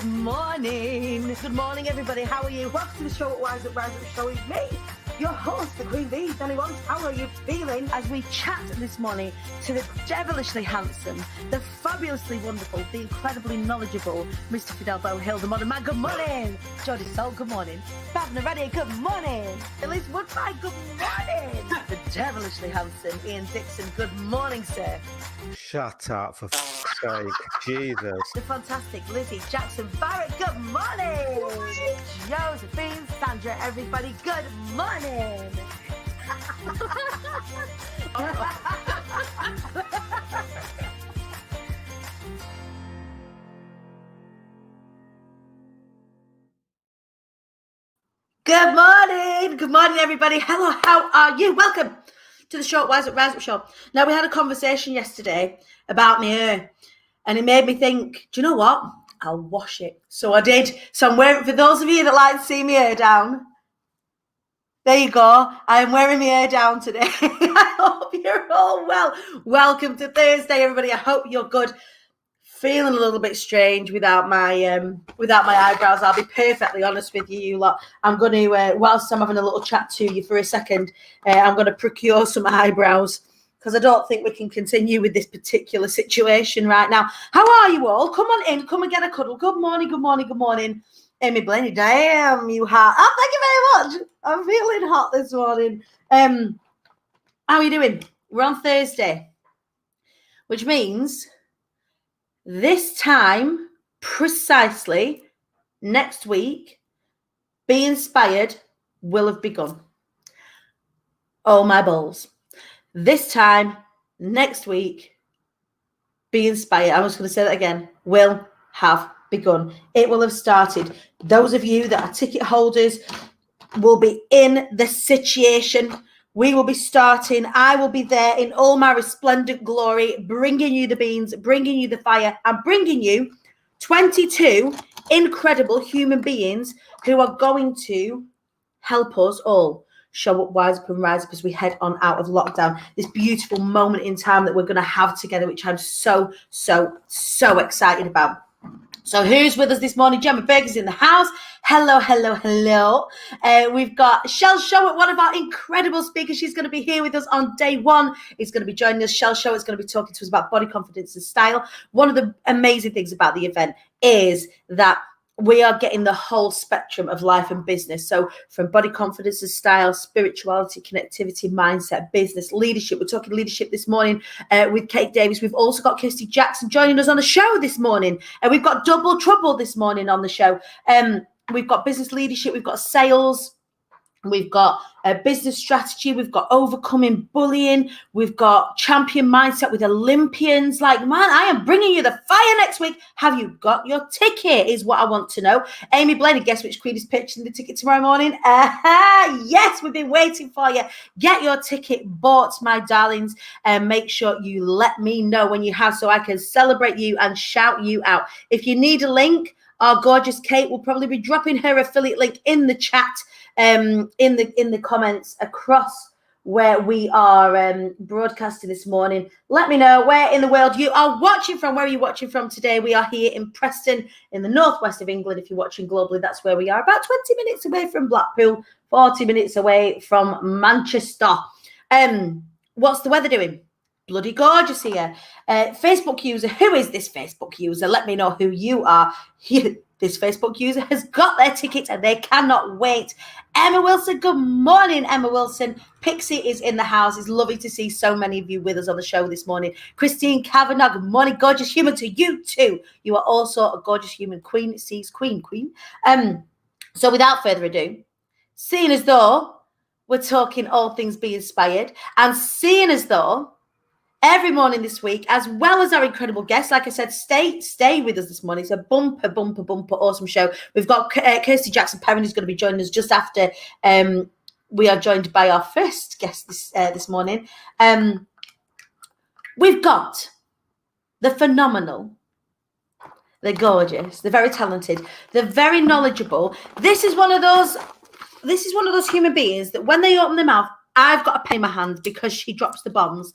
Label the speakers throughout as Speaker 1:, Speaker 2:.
Speaker 1: Good morning. Good morning, everybody. How are you? Welcome to the show at Rise Up Show with me, your host, the Queen Bee, Dani Wallace. How are you feeling? As we chat this morning to the devilishly handsome, the fabulously wonderful, the incredibly knowledgeable Mr. Fidel Hill, the modern man. Good morning. Jodie Soul, good morning. Babna Reddy, good morning. Elise Woodbine, good morning. The devilishly handsome Ian Dixon, good morning, sir.
Speaker 2: Shut up, for f***'s sake. Jesus.
Speaker 1: The fantastic Lizzie Jackson Barrett, good morning. Josephine, Sandra, everybody, good morning. Good morning. Good morning, everybody. Hello, how are you? Welcome to the show, Rise Up Show. Now, we had a conversation yesterday about my hair, and it made me think, do you know what? I'll wash it. So I did. So I'm wearing, for those of you that like to see my hair down, there you go. I'm wearing my hair down today. I hope you're all well. Welcome to Thursday, everybody. I hope you're good. Feeling a little bit strange without my eyebrows. I'll be perfectly honest with you lot. I'm going to, whilst I'm having a little chat to you for a second, I'm going to procure some eyebrows because I don't think we can continue with this particular situation right now. How are you all? Come on in. Come and get a cuddle. Good morning. Good morning. Good morning. Amy Blaney, damn, you hot. Oh, thank you very much. I'm feeling hot this morning. How are you doing? We're on Thursday, which means this time, precisely next week, Be Inspired will have begun. Oh, my balls. This time, next week, Be Inspired, I'm just going to say that again, will have begun. It will have started. Those of you that are ticket holders will be in the situation. We will be starting. I will be there in all my resplendent glory, bringing you the beans, bringing you the fire, and bringing you 22 incredible human beings who are going to help us all show up, wise up and rise up as we head on out of lockdown. This beautiful moment in time that we're going to have together, which I'm so excited about. So who's with us this morning? Gemma Berger's in the house. Hello. We've got Shell Show, one of our incredible speakers. She's going to be here with us on day one. It's going to be joining us. Shell Show is going to be talking to us about body confidence and style. One of the amazing things about the event is that we are getting the whole spectrum of life and business. So from body confidence and style, spirituality, connectivity, mindset, business, leadership. We're talking leadership this morning with Kate Davies. We've also got Kirsty Jackson joining us on the show this morning. And we've got Double Trouble this morning on the show. We've got business leadership. We've got sales. We've got business strategy. We've got overcoming bullying. We've got champion mindset with Olympians. Like, man, I am bringing you the fire next week. Have you got your ticket is what I want to know. Amy Blaney, guess which queen is pitching the ticket tomorrow morning? Yes, we've been waiting for you. Get your ticket bought, my darlings, and make sure you let me know when you have so I can celebrate you and shout you out. If you need a link, our gorgeous Kate will probably be dropping her affiliate link in the chat, in the comments across where we are broadcasting this morning. Let me know where in the world you are watching from. Where are you watching from today? We are here in Preston, in the northwest of England. If you're watching globally, that's where we are. About 20 minutes away from Blackpool, 40 minutes away from Manchester. What's the weather doing? Bloody gorgeous here. Facebook user, who is this Facebook user? Let me know who you are. This Facebook user has got their tickets and they cannot wait. Emma Wilson, good morning, Emma Wilson. Pixie is in the house. It's lovely to see so many of you with us on the show this morning. Christine Kavanagh, good morning, gorgeous human to you too. You are also a gorgeous human queen. Sees queen. So without further ado, seeing as though we're talking all things Be Inspired, and seeing as though every morning this week, as well as our incredible guests. Like I said, stay with us this morning. It's a bumper, awesome show. We've got Kirsty Jackson Perrin who's going to be joining us just after we are joined by our first guest this morning. We've got the phenomenal, the gorgeous, the very talented, the very knowledgeable. This is one of those human beings that when they open their mouth, I've got to pay my hand because she drops the bombs.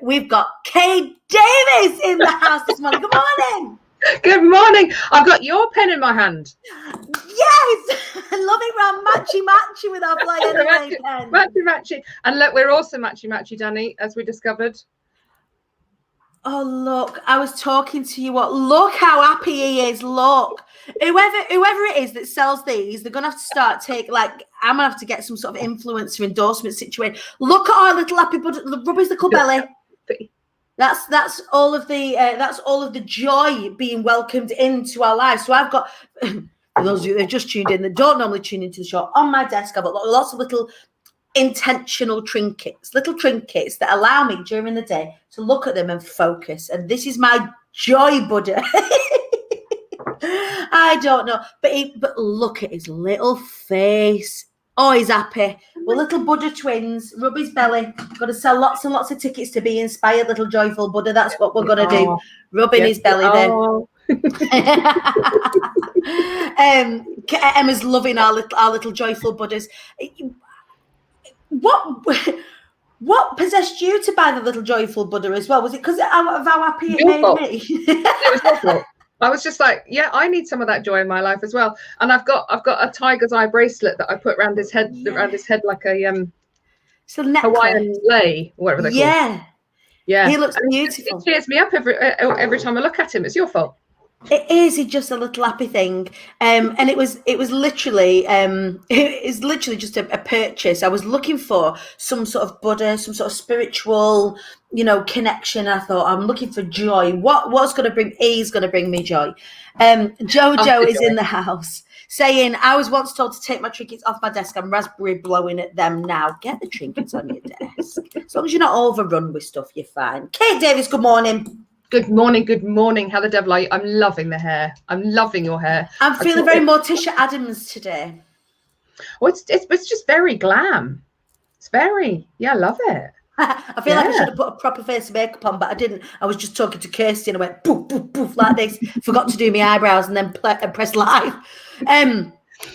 Speaker 1: We've got Kate Davies in the house this morning. Good morning.
Speaker 3: Good morning. I've got your pen in my hand.
Speaker 1: Yes, I love it. We're matchy with our fly anyway pen.
Speaker 3: Matchy. And look, we're also matchy, Dani, as we discovered.
Speaker 1: Oh, look, I was talking to you. Look how happy he is. Look, whoever it is that sells these, they're going to have to start I'm going to have to get some sort of influencer endorsement situation. Look at our little happy buddy. Rub his little belly. That's all of the joy being welcomed into our lives. So I've got, for those of you that have just tuned in that don't normally tune into the show, on my desk I've got lots of little intentional trinkets that allow me during the day to look at them and focus. And this is my joy buddy. I don't know, but look at his little face. Oh, he's happy. We're little Buddha twins. Rub his belly. Got to sell lots and lots of tickets to Be Inspired, little joyful Buddha. That's what we're going to do. Rubbing his belly there. Emma's loving our little joyful Buddhas. What possessed you to buy the little joyful Buddha as well? Was it because of how happy it made me?
Speaker 3: It was your fault. I was just like, yeah, I need some of that joy in my life as well. And I've got a tiger's eye bracelet that I put around his head, like a Hawaiian lei, or whatever they're called. Yeah. He looks beautiful. It cheers me up every time I look at him. It's your fault.
Speaker 1: It is. It's just a little happy thing, and it was literally just a purchase. I was looking for some sort of Buddha, some sort of spiritual, connection. I thought, I'm looking for joy. What's going to bring? He's going to bring me joy. Jojo is in the house saying, I was once told to take my trinkets off my desk. I'm raspberry blowing at them now. Get the trinkets on your desk. As long as you're not overrun with stuff, you're fine. Kate Davies, good morning.
Speaker 3: Good morning. How the devil are you? I'm loving the hair. I'm loving your hair.
Speaker 1: I'm feeling very Morticia Adams today.
Speaker 3: Well, it's just very glam. It's very, I love it.
Speaker 1: I feel like I should have put a proper face of makeup on, but I didn't. I was just talking to Kirsty and I went poof, poof, poof like this. Forgot to do my eyebrows and then press live.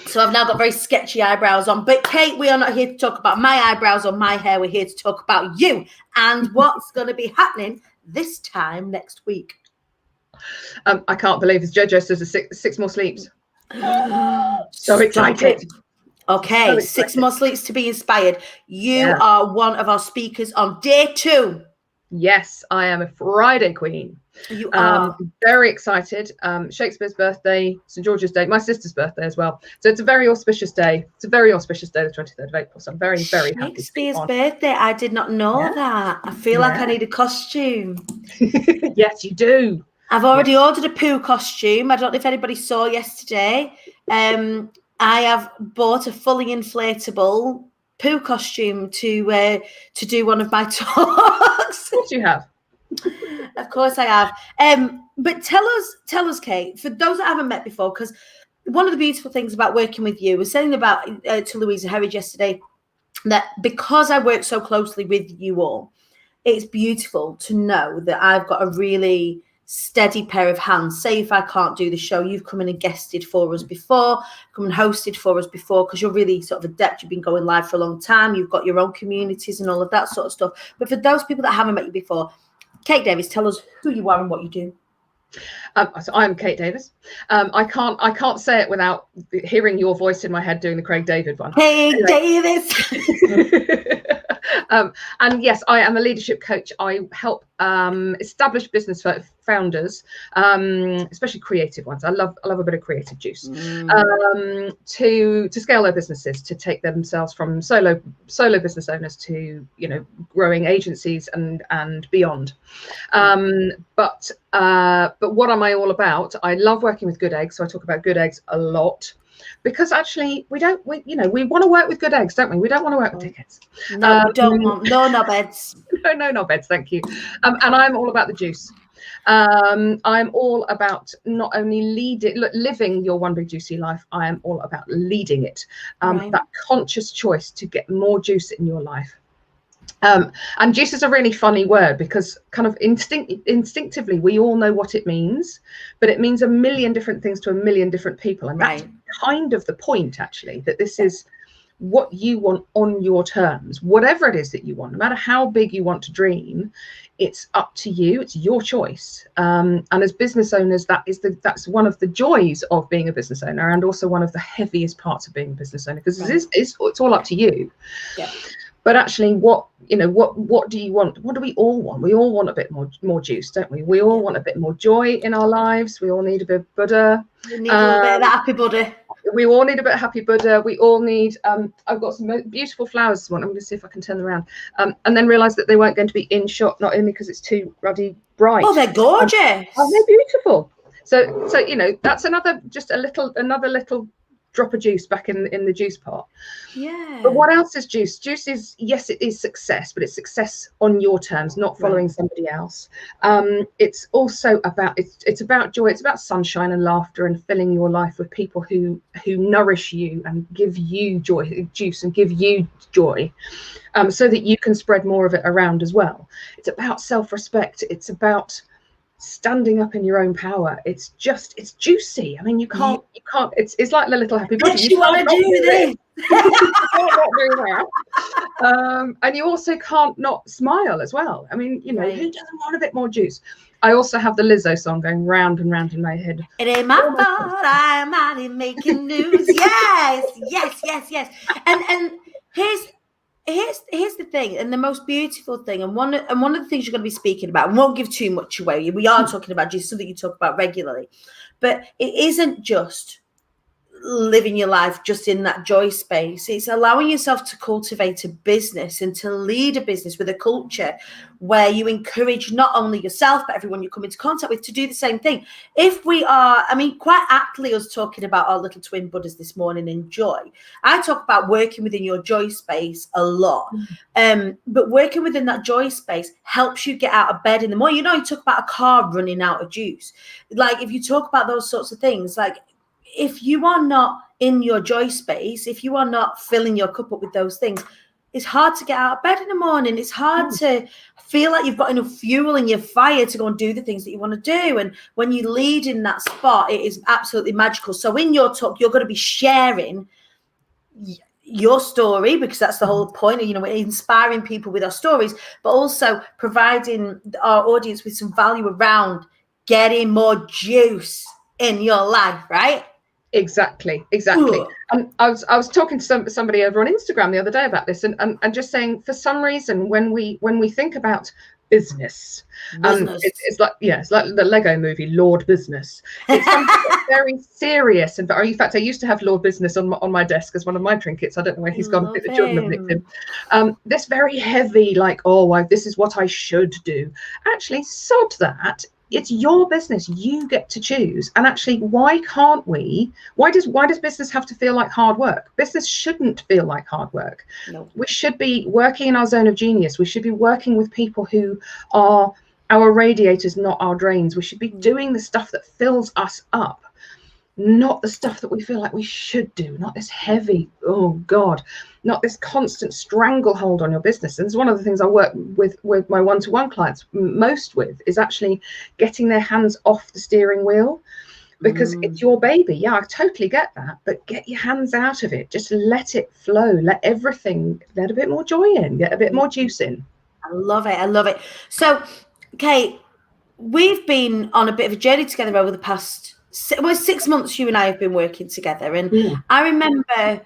Speaker 1: So I've now got very sketchy eyebrows on. But Kate, we are not here to talk about my eyebrows or my hair. We're here to talk about you and what's going to be happening this time next week.
Speaker 3: I can't believe it's JoJo says six more sleeps. So excited.
Speaker 1: Okay, so 6 more sleeps to be inspired. You are one of our speakers on day 2.
Speaker 3: Yes, I am a Friday queen.
Speaker 1: You are.
Speaker 3: Very excited. Shakespeare's birthday, St. George's Day, my sister's birthday as well. So it's a very auspicious day. The 23rd of April. So I'm very, very happy.
Speaker 1: Shakespeare's birthday. I did not know that. I feel like I need a costume.
Speaker 3: Yes, you do.
Speaker 1: I've already ordered a poo costume. I don't know if anybody saw yesterday. I have bought a fully inflatable poo costume to do one of my talks.
Speaker 3: Of course you have.
Speaker 1: Of course I have. But tell us, Kate, for those that haven't met before, because one of the beautiful things about working with you was saying about to Louisa Herridge yesterday that because I work so closely with you all, it's beautiful to know that I've got a really steady pair of hands. Say if I can't do the show, you've come in and guested for us before, come and hosted for us before, because you're really sort of adept. You've been going live for a long time. You've got your own communities and all of that sort of stuff. But for those people that haven't met you before, Kate Davies, tell us who you are and what you do.
Speaker 3: So I'm Kate Davies. I can't say it without hearing your voice in my head doing the Craig David one.
Speaker 1: Hey, anyway. Davis.
Speaker 3: And yes, I am a leadership coach. I help established business founders, especially creative ones. I love a bit of creative juice. To scale their businesses, to take themselves from solo business owners to growing agencies and beyond. But what am I all about? I love working with good eggs, so I talk about good eggs a lot. Because actually, we want to work with good eggs, don't we? We don't want to work with tickets.
Speaker 1: No, we don't want no knobheads.
Speaker 3: No knobheads, thank you. And I'm all about the juice. I'm all about not only living your one big juicy life. I am all about leading it.
Speaker 1: Right.
Speaker 3: That conscious choice to get more juice in your life. And juice is a really funny word because kind of instinctively we all know what it means, but it means a million different things to a million different people. And that's kind of the point, actually, that this is what you want on your terms, whatever it is that you want, no matter how big you want to dream. It's up to you. It's your choice. And as business owners, that's one of the joys of being a business owner, and also one of the heaviest parts of being a business owner, because it's all up to you.
Speaker 1: Yeah.
Speaker 3: But actually, what do you want? What do we all want? We all want a bit more juice, don't we? We all want a bit more joy in our lives. We all need a bit of Buddha.
Speaker 1: We need a little bit of that happy Buddha.
Speaker 3: We all need a bit of happy Buddha. We all need, I've got some beautiful flowers this morning. I'm going to see if I can turn them around. And then realise that they weren't going to be in shot, not only because it's too ruddy bright.
Speaker 1: Oh, they're gorgeous.
Speaker 3: They're beautiful. So that's another little drop of juice back in the juice pot.
Speaker 1: Yeah.
Speaker 3: But what else is juice? Juice is, yes, it is success, but it's success on your terms, not following somebody else. It's also about it's about joy. It's about sunshine and laughter, and filling your life with people who nourish you and give you juice and give you joy, so that you can spread more of it around as well. It's about self-respect. It's about standing up in your own power. It's juicy. I mean, you can't it's like the little happy Buddha.
Speaker 1: You want to do this.
Speaker 3: And you also can't not smile as well. I mean, who doesn't want a bit more juice? I also have the Lizzo song going round and round in my head.
Speaker 1: It ain't my fault, I'm out here making news. Yes. And here's the thing, and the most beautiful thing, and one of the things you're going to be speaking about, and won't give too much away. We are talking about just something you talk about regularly, but it isn't just living your life just in that joy space. It's allowing yourself to cultivate a business and to lead a business with a culture where you encourage not only yourself but everyone you come into contact with to do the same thing. If we are, quite aptly us talking about our little twin Buddhas this morning in joy, I talk about working within your joy space a lot. But working within that joy space helps you get out of bed in the morning. You talk about a car running out of juice. Like, if you talk about those sorts of things, like, if you are not in your joy space, if you are not filling your cup up with those things, it's hard to get out of bed in the morning. It's hard to feel like you've got enough fuel in your fire to go and do the things that you want to do. And when you lead in that spot, it is absolutely magical. So in your talk, you're going to be sharing your story, because that's the whole point of, inspiring people with our stories, but also providing our audience with some value around getting more juice in your life, right?
Speaker 3: Exactly.
Speaker 1: Ooh.
Speaker 3: And I was talking to somebody over on Instagram the other day about this, and just saying, for some reason, when we think about business, it's like the Lego movie Lord Business. It's something that's very serious, and in fact, I used to have Lord Business on my desk as one of my trinkets. I don't know where he's gone. I think the children have nicked him. This very heavy, like, this is what I should do. Actually, sod that. It's your business. You get to choose. And actually, why does business have to feel like hard work? Business shouldn't feel like hard work. No. We should be working in our zone of genius. We should be working with people who are our radiators, not our drains. We should be doing the stuff that fills us up, not the stuff that we feel like we should do, not this heavy, not this constant stranglehold on your business. And it's one of the things I work with my one-to-one clients most with, is actually getting their hands off the steering wheel, because it's your baby. Yeah, I totally get that, but get your hands out of it. Just let it flow. Let a bit more joy in, get a bit more juice in.
Speaker 1: I love it. So, Kate, we've been on a bit of a journey together over the past 6 months. You and I have been working together, and I remember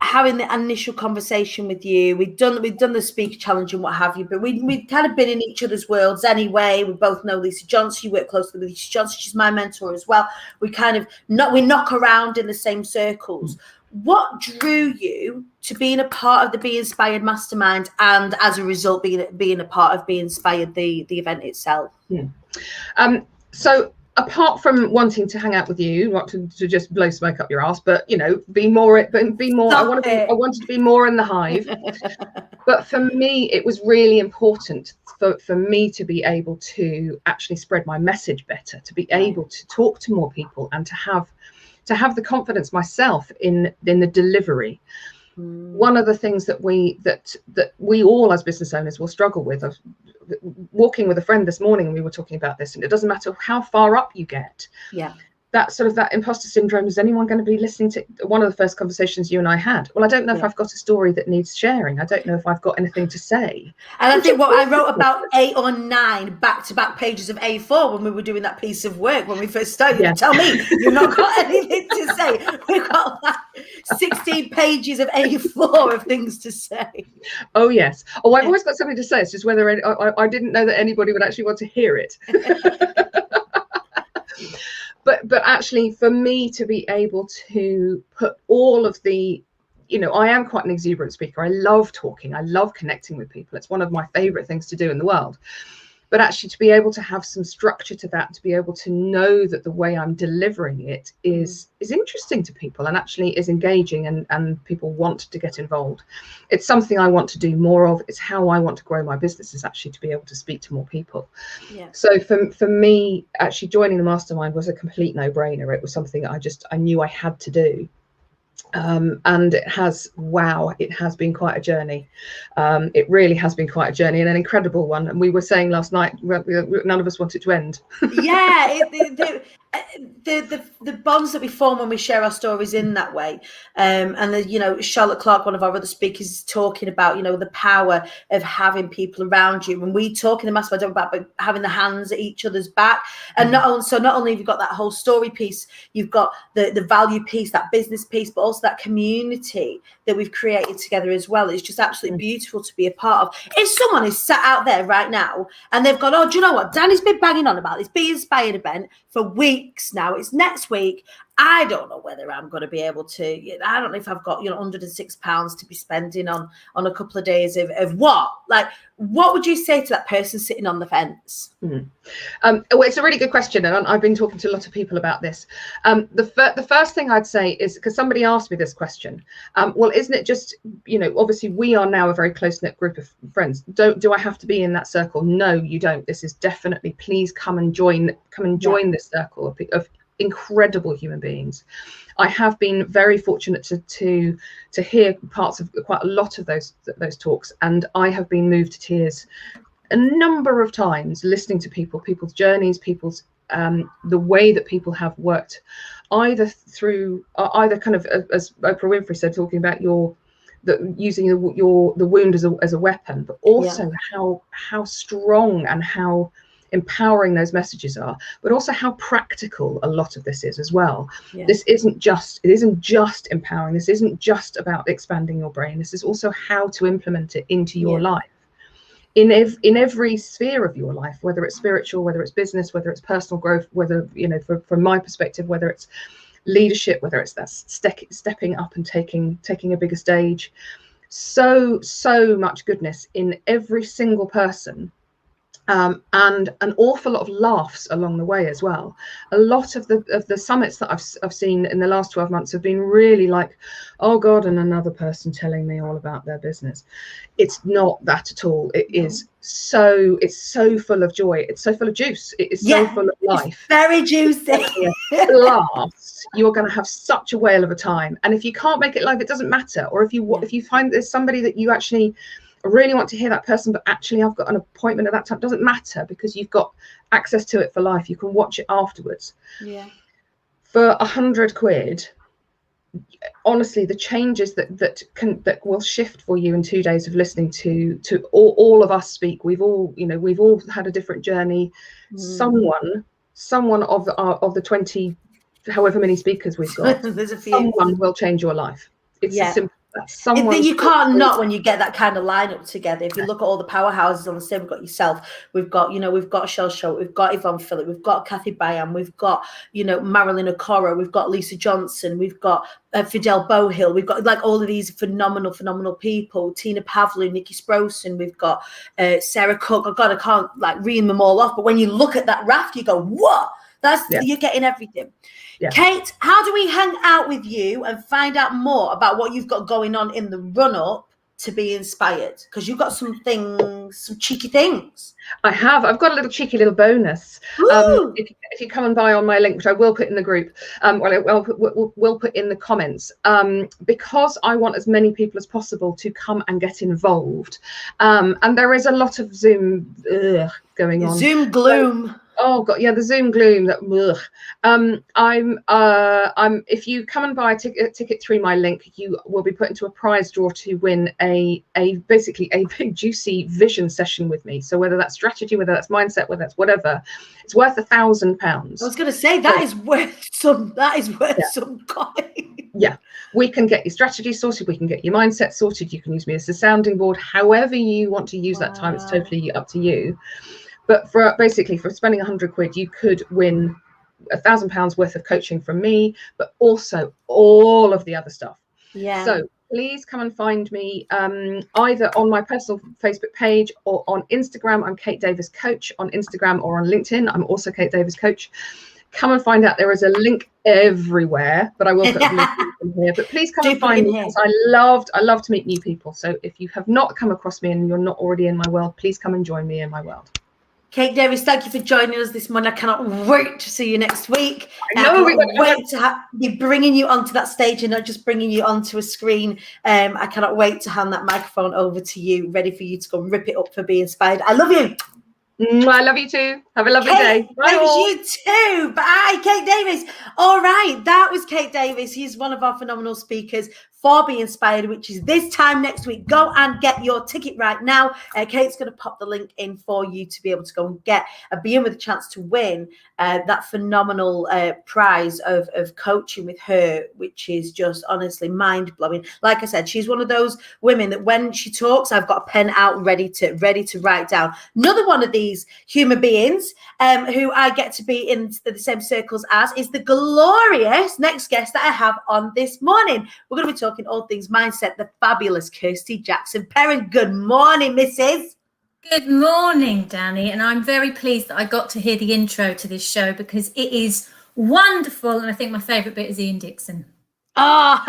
Speaker 1: having the initial conversation with you. We'd done the speaker challenge and what have you, but we'd kind of been in each other's worlds anyway. We both know Lisa Johnson. You work closely with Lisa Johnson. She's my mentor as well. We kind of knock around in the same circles. What drew you to being a part of the Be Inspired Mastermind, and as a result being a part of Be Inspired, the event itself?
Speaker 3: So apart from wanting to hang out with you, not to just blow smoke up your ass, but be more. I wanted to be more in the hive. But for me, it was really important for me to be able to actually spread my message better, to be able to talk to more people, and to have the confidence myself in the delivery. One of the things that we all as business owners will struggle with. I was walking with a friend this morning, and we were talking about this, and it doesn't matter how far up you get. that sort of that imposter syndrome. Is anyone going to be listening to one of the first conversations you and I had? Well, I don't know if I've got a story that needs sharing. I don't know if I've got anything to say.
Speaker 1: And I think I wrote about 8 or 9 back-to-back pages of A4 when we were doing that piece of work when we first started.
Speaker 3: Yeah.
Speaker 1: Tell me, you've not got anything to say. We've got like 16 pages of A4 of things to say.
Speaker 3: Oh yes. Oh, I've always got something to say. It's just whether I didn't know that anybody would actually want to hear it. But actually, for me to be able to put all of the, I am quite an exuberant speaker. I love talking. I love connecting with people. It's one of my favorite things to do in the world. But actually, to be able to have some structure to that, to be able to know that the way I'm delivering it is interesting to people and actually is engaging, and people want to get involved. It's something I want to do more of. It's how I want to grow my business, is actually to be able to speak to more people. Yeah. So for me, actually joining the mastermind was a complete no-brainer. It was something that I knew I had to do. And it has been quite a journey. It really has been quite a journey, and an incredible one. And we were saying last night, none of us want it to end.
Speaker 1: Yeah, the bonds that we form when we share our stories in that way, and Charlotte Clark, one of our other speakers, is talking about the power of having people around you. When we talk in the mastermind about having the hands at each other's back, and not only have you got that whole story piece, you've got the value piece, that business piece, but also that community that we've created together as well. It's just absolutely beautiful to be a part of. If someone is sat out there right now and they've gone, oh, do you know what? Dani's been banging on about this Be Inspired event for weeks now. It's next week. I don't know whether I'm going to be able to. I don't know if I've got £106 to be spending on a couple of days of what? Like, what would you say to that person sitting on the fence?
Speaker 3: Well, it's a really good question, and I've been talking to a lot of people about this. The first thing I'd say is, because somebody asked me this question, well, isn't it just, obviously we are now a very close-knit group of friends. Do I have to be in that circle? No, you don't. This is definitely, please come and join this circle of incredible human beings. I have been very fortunate to hear parts of quite a lot of those talks, and I have been moved to tears a number of times listening to people's journeys, people's the way that people have worked, either kind of, as Oprah Winfrey said, talking about using the wound as a weapon, but also how strong and how empowering those messages are, but also how practical a lot of this is as well. This isn't just empowering. This isn't just about expanding your brain. This is also how to implement it into your life in every sphere of your life, whether it's spiritual, whether it's business, whether it's personal growth, whether from my perspective, whether it's leadership, whether it's that stepping up and taking a bigger stage. So much goodness in every single person. And an awful lot of laughs along the way as well. A lot of the summits that I've seen in the last 12 months have been really like, oh God, and another person telling me all about their business. It's not that at all. It's so full of joy. It's so full of juice. It is so full of life.
Speaker 1: It's very juicy.
Speaker 3: Laughs. You're going to have such a whale of a time. And if you can't make it live, it doesn't matter. Or if you find there's somebody that you actually really want to hear that person, but actually I've got an appointment at that time, doesn't matter, because you've got access to it for life. You can watch it afterwards. For £100, honestly, the changes that will shift for you in 2 days of listening to all of us speak. We've all had a different journey. Someone of the 20 however many speakers we've got, there's a few. Someone will change your life. It's as simple.
Speaker 1: You can't not when you get that kind of lineup together. If you look at all the powerhouses on the stage, we've got yourself, we've got Shell Show, we've got Yvonne Phillip, we've got Kathy Byam, we've got Marilyn Okoro, we've got Lisa Johnson, we've got Fidel Bohill, we've got like all of these phenomenal people, Tina Pavlou, Nikki Sprosen, we've got Sarah Cook. Oh God, I can't like read them all off, but when you look at that raft, you go, what? You're getting everything. Kate, how do we hang out with you and find out more about what you've got going on in the run-up to Be Inspired? Because you've got some cheeky things. I've
Speaker 3: got a cheeky little bonus. If you come and buy on my link, which I will put in the group, we'll put in the comments, because I want as many people as possible to come and get involved. And there is a lot of Zoom going on.
Speaker 1: Zoom gloom.
Speaker 3: Oh God, yeah, the Zoom gloom. That I'm. If you come and buy a ticket through my link, you will be put into a prize draw to win a basically a big juicy vision session with me. So whether that's strategy, whether that's mindset, whether that's whatever, it's worth £1,000.
Speaker 1: I was going to say that is worth some. That is worth some coin.
Speaker 3: Yeah, we can get your strategy sorted. We can get your mindset sorted. You can use me as a sounding board. However you want to use that time, it's totally up to you. But for spending £100, you could win £1,000 worth of coaching from me, but also all of the other stuff.
Speaker 1: Yeah.
Speaker 3: So please come and find me either on my personal Facebook page or on Instagram. I'm Kate Davis Coach on Instagram, or on LinkedIn. I'm also Kate Davis Coach. Come and find out. There is a link everywhere, but I will put a link in here. But please come and find me, because I love to meet new people. So if you have not come across me and you're not already in my world, please come and join me in my world.
Speaker 1: Kate Davis, thank you for joining us this morning. I cannot wait to see you next week.
Speaker 3: I know
Speaker 1: I cannot wait to be bringing you onto that stage and not just bringing you onto a screen. I cannot wait to hand that microphone over to you, ready for you to go and rip it up for Be Inspired. I love you.
Speaker 3: I love you too. Have a lovely day.
Speaker 1: Bye. You too. Bye, Kate Davis. All right, that was Kate Davis. He's one of our phenomenal speakers for Be Inspired, which is this time next week. Go and get your ticket right now. Kate's going to pop the link in for you to be able to go and be in with a chance to win that phenomenal prize of coaching with her, which is just honestly mind-blowing. Like I said, she's one of those women that when she talks, I've got a pen out ready to write down. Another one of these human beings who I get to be in the same circles as is the glorious next guest that I have on this morning. We're going to be talking all things mindset, the fabulous Kirsty Jackson Perrin. Good morning, Mrs.
Speaker 4: Good morning, Dani. And I'm very pleased that I got to hear the intro to this show, because it is wonderful. And I think my favourite bit is Ian Dixon.
Speaker 1: Oh,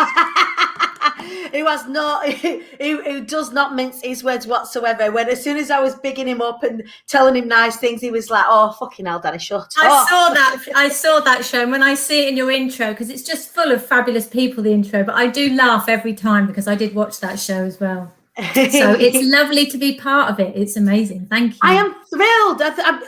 Speaker 1: who does not mince his words whatsoever. When as soon as I was bigging him up and telling him nice things, he was like, "Oh, fucking hell, Dani, shut up."
Speaker 4: I saw that show, and when I see it in your intro, because it's just full of fabulous people, the intro, but I do laugh every time because I did watch that show as well. So it's lovely to be part of it. It's amazing. Thank you.
Speaker 1: I am thrilled.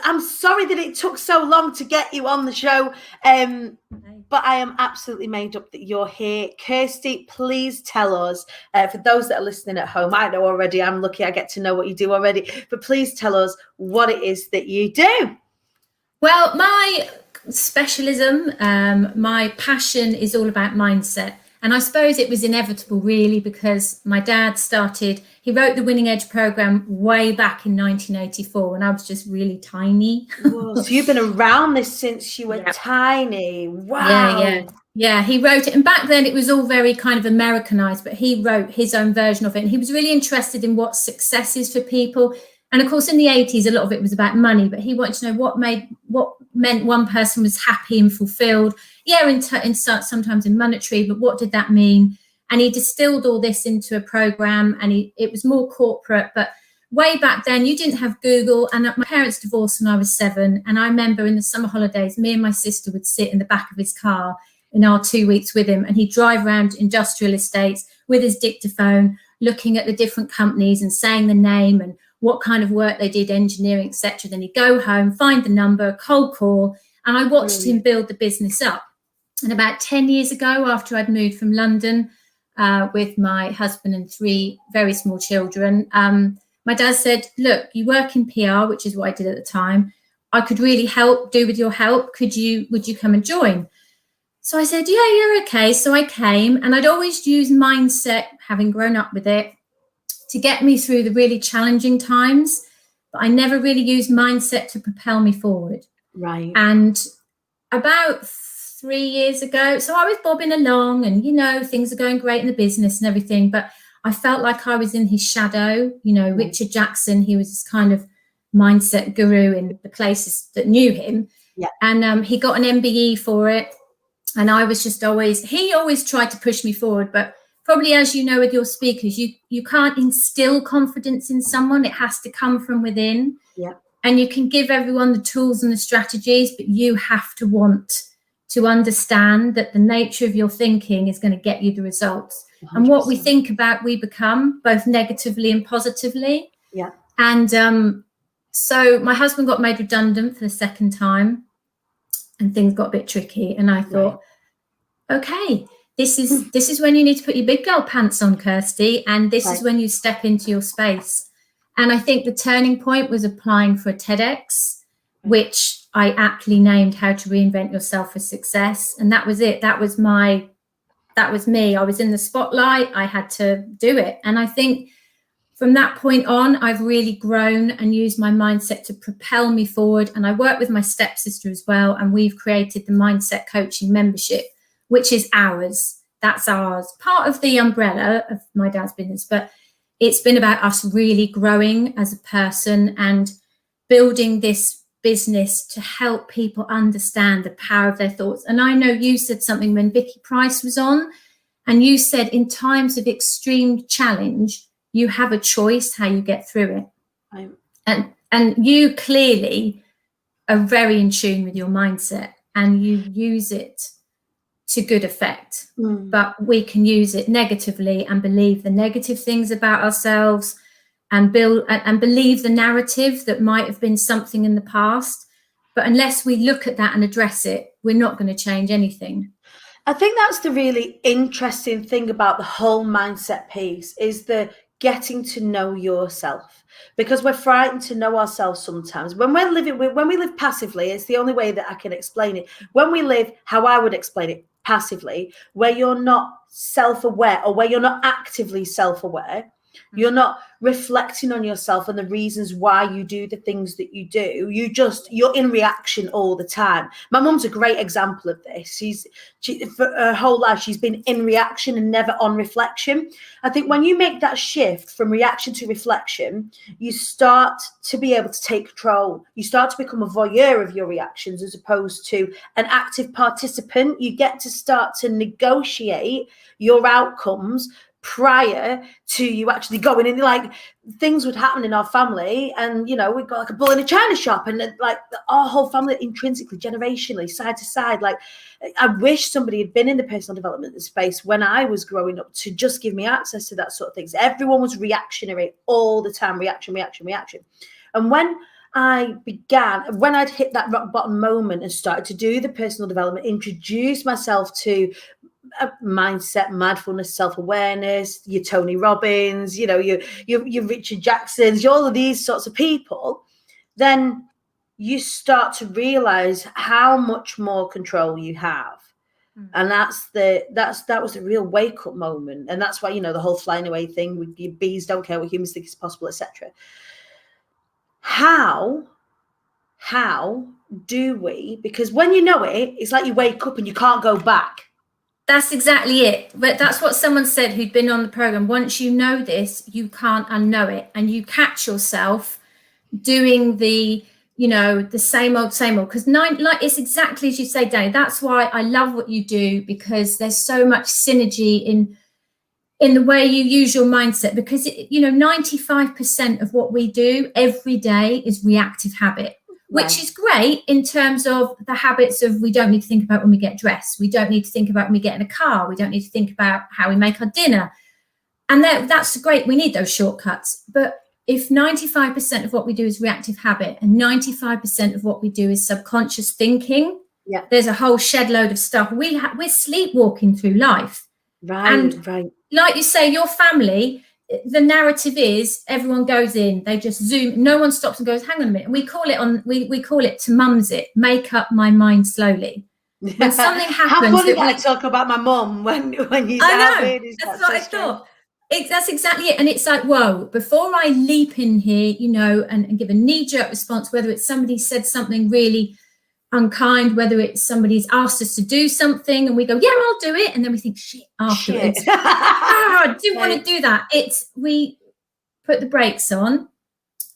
Speaker 1: I'm sorry that it took so long to get you on the show, but I am absolutely made up that you're here. Kirsty, please tell us, for those that are listening at home, I know already, I'm lucky I get to know what you do already, but please tell us what it is that you do.
Speaker 4: Well, my specialism, my passion is all about mindset. And I suppose it was inevitable, really, because my dad he wrote the Winning Edge program way back in 1984 when I was just really tiny.
Speaker 1: Whoa, so you've been around this since you were tiny. Wow.
Speaker 4: Yeah, he wrote it. And back then it was all very kind of Americanized, but he wrote his own version of it. And he was really interested in what success is for people. And of course, in the 80s, a lot of it was about money, but he wanted to know what meant one person was happy and fulfilled. Yeah, sometimes in monetary, but what did that mean? And he distilled all this into a program, and it was more corporate. But way back then, you didn't have Google, and my parents divorced when I was 7. And I remember in the summer holidays, me and my sister would sit in the back of his car in our 2 weeks with him, and he'd drive around industrial estates with his dictaphone, looking at the different companies and saying the name and what kind of work they did, engineering, etc. Then he'd go home, find the number, cold call, and I watched him build the business up. And about 10 years ago, after I'd moved from London with my husband and 3 very small children, my dad said, "Look, you work in PR," which is what I did at the time. "I could really do with your help. Would you come and join?" So I said, "Yeah, you're okay." So I came, and I'd always used mindset, having grown up with it, to get me through the really challenging times, but I never really used mindset to propel me forward.
Speaker 1: Right.
Speaker 4: And about 3 years ago, so I was bobbing along, and things are going great in the business and everything, but I felt like I was in his shadow. Richard Jackson, he was this kind of mindset guru in the places that knew him.
Speaker 1: Yeah.
Speaker 4: And he got an MBE for it, and I was just he always tried to push me forward, but probably, as you know, with your speakers, you can't instill confidence in someone. It has to come from within.
Speaker 1: Yeah.
Speaker 4: And you can give everyone the tools and the strategies, but you have to want to understand that the nature of your thinking is going to get you the results. 100%. And what we think about, we become, both negatively and positively.
Speaker 1: Yeah.
Speaker 4: And So my husband got made redundant for the second time, and things got a bit tricky. And I thought, okay, this is when you need to put your big girl pants on, Kirsty, and this is when you step into your space. And I think the turning point was applying for a TEDx, which I aptly named How to Reinvent Yourself for Success. And that was it. That was me. I was in the spotlight. I had to do it. And I think from that point on, I've really grown and used my mindset to propel me forward. And I work with my stepsister as well. And we've created the Mindset Coaching membership, which is ours. That's ours. Part of the umbrella of my dad's business. But it's been about us really growing as a person and building this business to help people understand the power of their thoughts. And I know you said something when Vicky Price was on, and you said in times of extreme challenge, you have a choice how you get through it. And you clearly are very in tune with your mindset, and you use it to good effect. But we can use it negatively and believe the negative things about ourselves and believe the narrative that might have been something in the past. But unless we look at that and address it, we're not going to change anything.
Speaker 1: I think that's the really interesting thing about the whole mindset piece, is the getting to know yourself, because we're frightened to know ourselves sometimes. When we live passively, it's the only way that I can explain it. When we live, how I would explain it, passively, where you're not self-aware, or where you're not actively self-aware, you're not reflecting on yourself and the reasons why you do the things that you do. You're in reaction all the time. My mum's a great example of this. She for her whole life, she's been in reaction and never on reflection. I think when you make that shift from reaction to reflection, you start to be able to take control. You start to become a voyeur of your reactions as opposed to an active participant. You get to start to negotiate your outcomes prior to you actually going in. Like, things would happen in our family, and we've got like a bull in a china shop, and like our whole family intrinsically, generationally, side to side. Like, I wish somebody had been in the personal development space when I was growing up to just give me access to that sort of things. Everyone was reactionary all the time, reaction. And when I'd hit that rock bottom moment and started to do the personal development, introduce myself to mindset, mindfulness, self-awareness, your Tony Robbins, your Richard Jacksons, all of these sorts of people, then you start to realize how much more control you have. And that was a real wake-up moment. And that's why the whole flying away thing with your bees don't care what humans think is possible, etc. How do we? Because when you know it, it's like you wake up and you can't go back.
Speaker 4: That's exactly it. But that's what someone said who'd been on the program. Once you know this, you can't unknow it. And you catch yourself doing the same old. Because it's exactly as you say, Dani. That's why I love what you do, because there's so much synergy in the way you use your mindset. Because 95% of what we do every day is reactive habit. Which is great in terms of the habits of, we don't need to think about when we get dressed. We don't need to think about when we get in a car. We don't need to think about how we make our dinner. And that's great. We need those shortcuts. But if 95% of what we do is reactive habit and 95% of what we do is subconscious thinking, there's a whole shed load of stuff. We're sleepwalking through life. Right. Like you say, your family, the narrative is everyone goes in, they just zoom, no one stops and goes, hang on a minute. And we call it to mums it, make up my mind slowly. When something happens. How
Speaker 1: funny that I talk about my mum when you say,
Speaker 4: I know, that's what I thought. That's exactly it. And it's like, whoa, before I leap in here, and give a knee-jerk response, whether it's somebody said something really unkind, whether it's somebody's asked us to do something and we go, yeah, I'll do it, and then we think, shit, afterwards. I didn't want to do that. We put the brakes on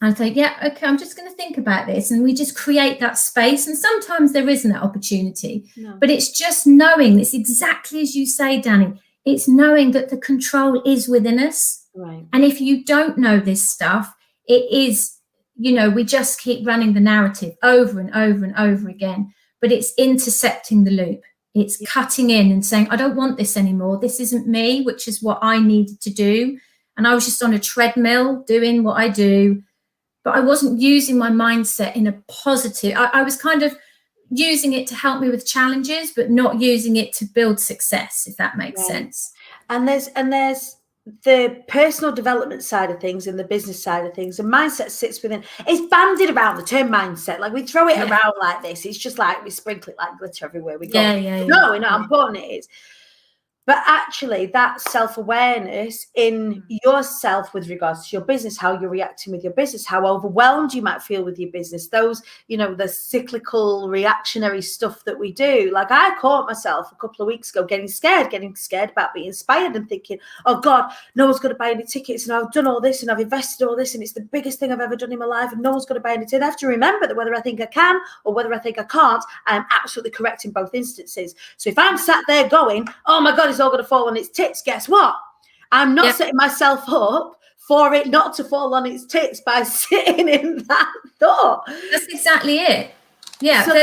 Speaker 4: and think, yeah, okay, I'm just going to think about this, and we just create that space. And sometimes there isn't that opportunity, but it's just knowing, it's exactly as you say, Dani, it's knowing that the control is within us.
Speaker 1: Right.
Speaker 4: And if you don't know this stuff, it is, we just keep running the narrative over and over and over again, but it's intercepting the loop. It's cutting in and saying, I don't want this anymore. This isn't me, which is what I needed to do. And I was just on a treadmill doing what I do. but I wasn't using my mindset in a positive. I was kind of using it to help me with challenges, but not using it to build success, if that makes sense.
Speaker 1: And there's the personal development side of things and the business side of things, and mindset sits within. It's bandied around, the term mindset, like we throw it around like this. It's just like we sprinkle it like glitter everywhere we go. No, we know how important it is. But actually, that self-awareness in yourself with regards to your business, how you're reacting with your business, how overwhelmed you might feel with your business, those, you know, the cyclical reactionary stuff that we do. Like I caught myself a couple of weeks ago getting scared about being inspired and thinking, oh God, no one's going to buy any tickets, and I've done all this and I've invested all this and it's the biggest thing I've ever done in my life and no one's going to buy any tickets. I have to remember that whether I think I can or whether I think I can't, I am absolutely correct in both instances. So if I'm sat there going, oh my God, it's all going to fall on its tits, guess what? I'm not setting myself up for it not to fall on its tits by sitting in that thought.
Speaker 4: That's exactly it. Yeah.
Speaker 1: So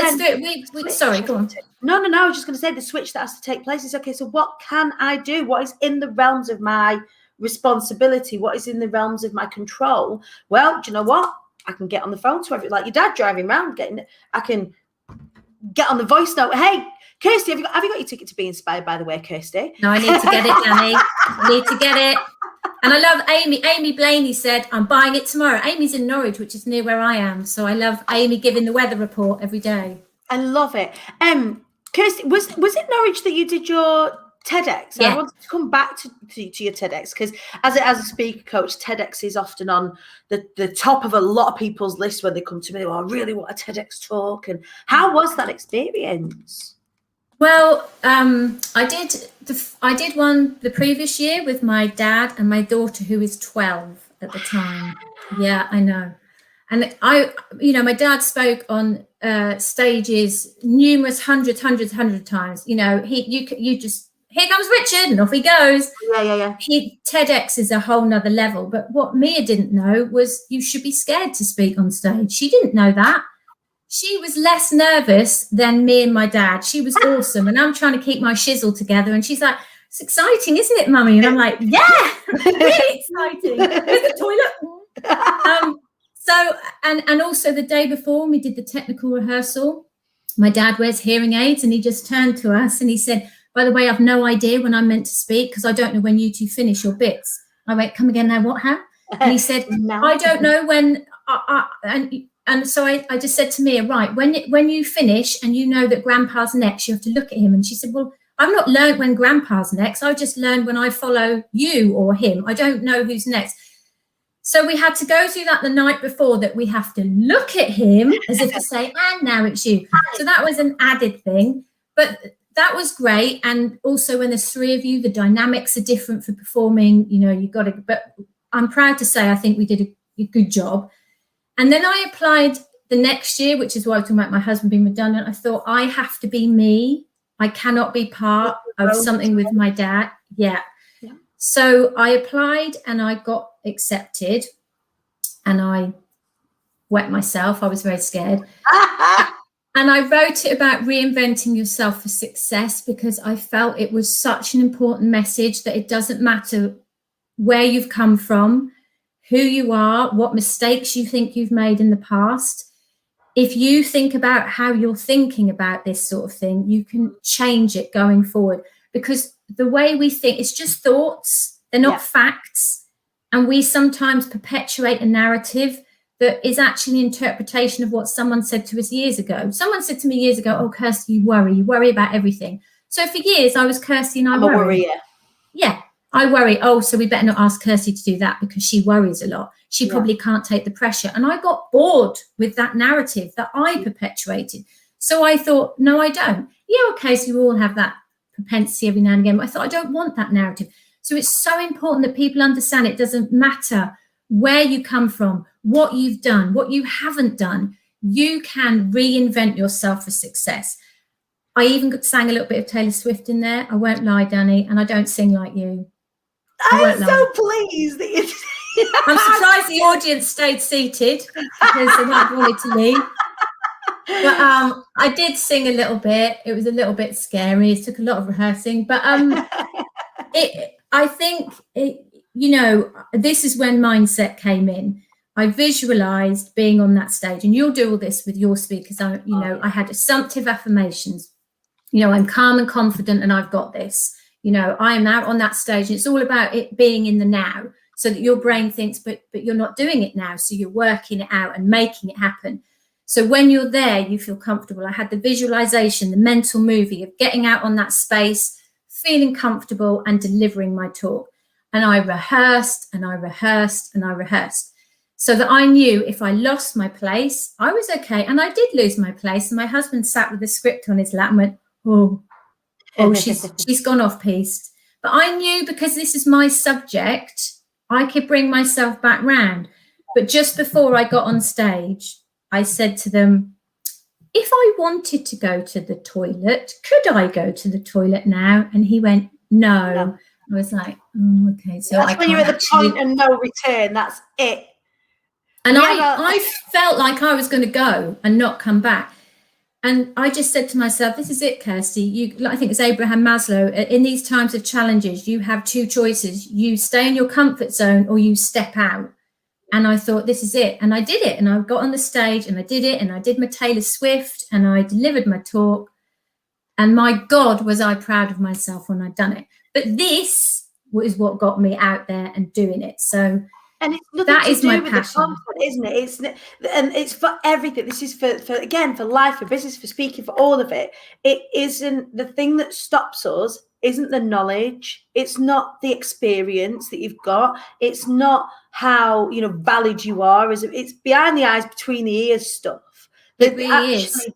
Speaker 4: sorry, go on.
Speaker 1: No, I was just going to say the switch that has to take place is, okay, so what can I do? What is in the realms of my responsibility? What is in the realms of my control? Well, do you know what? I can get on the phone to like your dad driving around, I can get on the voice note. Hey, Kirsty, have you got your ticket to Be Inspired, by the way, Kirsty?
Speaker 4: No, I need to get it, Dani. I need to get it. And I love Amy. Amy Blaney said, I'm buying it tomorrow. Amy's in Norwich, which is near where I am. So I love Amy giving the weather report every day.
Speaker 1: I love it. Kirsty, was it Norwich that you did your TEDx?
Speaker 4: Yeah.
Speaker 1: I wanted to come back to your TEDx because as a speaker coach, TEDx is often on the top of a lot of people's list when they come to me. Oh, I really want a TEDx talk. And how was that experience?
Speaker 4: Well, I did one the previous year with my dad and my daughter, who is 12 at the time. Yeah, I know. And my dad spoke on stages numerous hundreds times. You know, you just, here comes Richard, and off he goes.
Speaker 1: Yeah.
Speaker 4: TEDx is a whole nother level. But what Mia didn't know was you should be scared to speak on stage. She didn't know that. She was less nervous than me and my dad. She was awesome. And I'm trying to keep my shizzle together. And she's like, it's exciting, isn't it, Mummy? And I'm like, yeah, really exciting. There's the toilet. So, and also the day before we did the technical rehearsal, my dad wears hearing aids and he just turned to us and he said, by the way, I've no idea when I'm meant to speak because I don't know when you two finish your bits. I went, come again now, what, how? And he said, no. I don't know when, and so I just said to Mia, right, when you finish and you know that Grandpa's next, you have to look at him. And she said, well, I've not learned when Grandpa's next. I've just learned when I follow you or him. I don't know who's next. So we had to go through that the night before, that we have to look at him as if to say, and now it's you. So that was an added thing. But that was great. And also when there's three of you, the dynamics are different for performing. You know, you got to, but I'm proud to say I think we did a good job. And then I applied the next year, which is why I'm talking about my husband being redundant. I thought, I have to be me. I cannot be part of something with my dad. Yeah. So I applied and I got accepted and I wet myself. I was very scared. And I wrote it about reinventing yourself for success because I felt it was such an important message that it doesn't matter where you've come from, who you are, what mistakes you think you've made in the past. If you think about how you're thinking about this sort of thing, you can change it going forward, because the way we think, it's just thoughts, they're not facts. And we sometimes perpetuate a narrative that is actually an interpretation of what someone said to us years ago. Someone said to me years ago, oh, Kirsty, you worry about everything. So for years I was Kirsty and I'm
Speaker 1: a worrier.
Speaker 4: Yeah. I worry, oh, so we better not ask Kirsty to do that because she worries a lot. She probably can't take the pressure. And I got bored with that narrative that I perpetuated. So I thought, no, I don't. Yeah, okay, so we all have that propensity every now and again. But I thought, I don't want that narrative. So it's so important that people understand it doesn't matter where you come from, what you've done, what you haven't done. You can reinvent yourself for success. I even sang a little bit of Taylor Swift in there. I won't lie, Dani, and I don't sing like you.
Speaker 1: I'm so pleased that you.
Speaker 4: I'm surprised the audience stayed seated because they might have wanted to leave. But I did sing a little bit. It was a little bit scary. It took a lot of rehearsing, but I think this is when mindset came in. I visualized being on that stage, and you'll do all this with your speakers. I had assumptive affirmations. I'm calm and confident, and I've got this. I am out on that stage, and it's all about it being in the now, so that your brain thinks, but you're not doing it now. So you're working it out and making it happen. So when you're there, you feel comfortable. I had the visualization, the mental movie of getting out on that space, feeling comfortable and delivering my talk. And I rehearsed and I rehearsed and I rehearsed, so that I knew if I lost my place, I was okay. And I did lose my place. And my husband sat with the script on his lap and went, oh, she's gone off piste. But I knew, because this is my subject, I could bring myself back round. But just before I got on stage, I said to them, if I wanted to go to the toilet, could I go to the toilet now? And he went, no. I was like, okay. So
Speaker 1: that's when you're at the point of no return. That's it.
Speaker 4: And I felt like I was going to go and not come back. And I just said to myself, this is it, Kirsty. I think it's Abraham Maslow. In these times of challenges, you have two choices. You stay in your comfort zone or you step out. And I thought, this is it. And I did it. And I got on the stage and I did it. And I did my Taylor Swift and I delivered my talk. And my God, was I proud of myself when I'd done it. But this was what got me out there and doing it. So
Speaker 1: and it's nothing
Speaker 4: that
Speaker 1: to
Speaker 4: is
Speaker 1: do
Speaker 4: my
Speaker 1: with
Speaker 4: passion,
Speaker 1: the content, isn't it? And it's for everything. This is for life, for business, for speaking, for all of it. It isn't the thing that stops us. Isn't the knowledge? It's not the experience that you've got. It's not how valid you are. It's behind the eyes, between the ears stuff.
Speaker 4: It really is.